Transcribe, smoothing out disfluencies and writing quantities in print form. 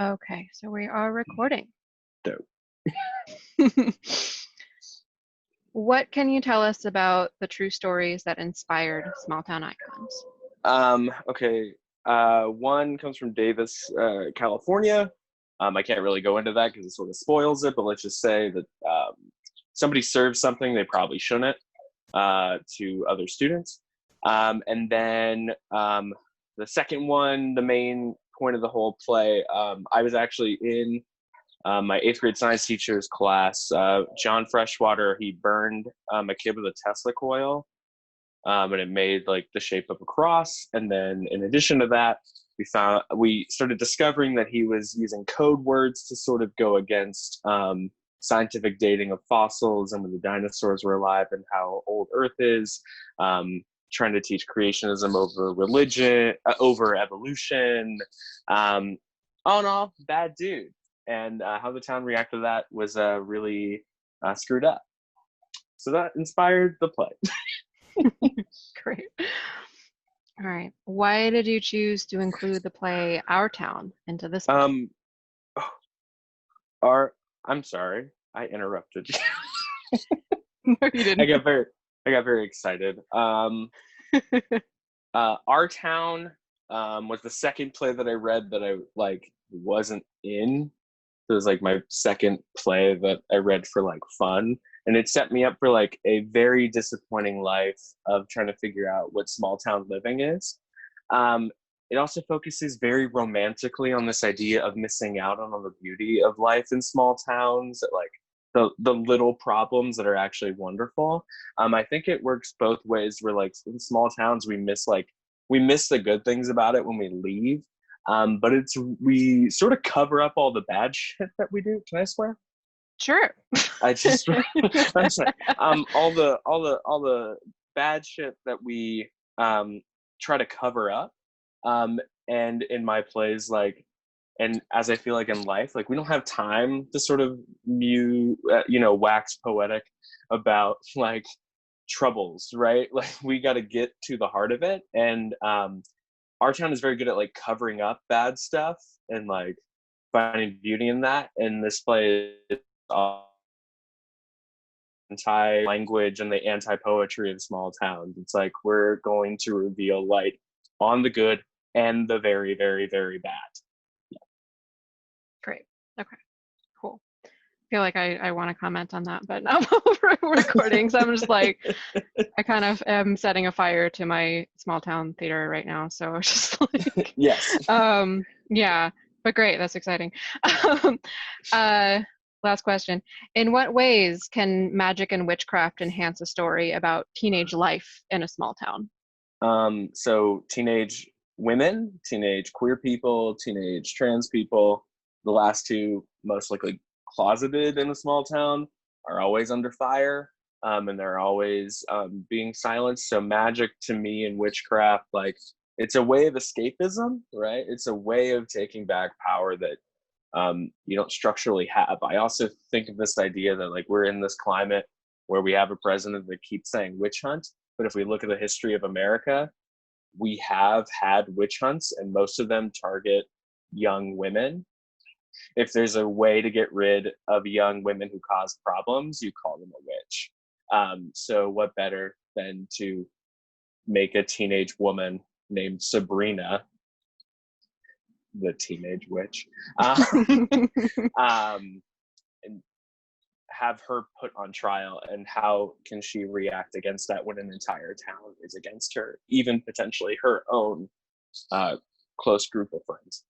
Okay, so we are recording. Dope. What can you tell us about the true stories that inspired small town icons? Okay. One comes from Davis, California. I can't really go into that because it sort of spoils it, but let's just say that somebody served something they probably shouldn't to other students. And then the second one, the main point of the whole play, I was actually in my 8th grade science teacher's class. John Freshwater, he burned a kid with a Tesla coil, and it made like the shape of a cross. And then in addition to that, we started discovering that he was using code words to sort of go against scientific dating of fossils and when the dinosaurs were alive and how old Earth is. Trying to teach creationism over religion, over evolution. All in all, bad dude. And how the town reacted to that was really screwed up. So that inspired the play. Great. All right. Why did you choose to include the play Our Town into this play? I'm sorry, I interrupted you. No, you didn't. I got very excited. Our Town was the second play that I read that I wasn't in. It was like my second play that I read for fun, and it set me up for a very disappointing life of trying to figure out what small town living is. It also focuses very romantically on this idea of missing out on all the beauty of life in small towns, the little problems that are actually wonderful. I think it works both ways, where in small towns we miss the good things about it when we leave. But we sort of cover up all the bad shit that we do. Can I swear? Sure. I just I'm sorry. All the bad shit that we try to cover up. And in my plays, and as I feel in life, we don't have time to sort of wax poetic about troubles, right? We got to get to the heart of it. And Our Town is very good at covering up bad stuff and finding beauty in that. And this play is anti-language and the anti-poetry of small towns. It's we're going to reveal light on the good and the very, very, very bad. Yeah. Great. Okay. Cool. I feel like I want to comment on that, but now we're recording, so I'm just I kind of am setting a fire to my small town theater right now. So just yes. Yeah, but great. That's exciting. Last question. In what ways can magic and witchcraft enhance a story about teenage life in a small town? So teenage women, teenage queer people, teenage trans people, the last two most likely closeted in a small town, are always under fire, and they're always being silenced. So magic to me and witchcraft, it's a way of escapism, right? It's a way of taking back power that you don't structurally have. I also think of this idea that we're in this climate where we have a president that keeps saying witch hunt, but if we look at the history of America, we have had witch hunts, and most of them target young women. If there's a way to get rid of young women who cause problems, you call them a witch. So what better than to make a teenage woman named Sabrina the teenage witch, and have her put on trial, and how can she react against that when an entire town is against her, even potentially her own close group of friends.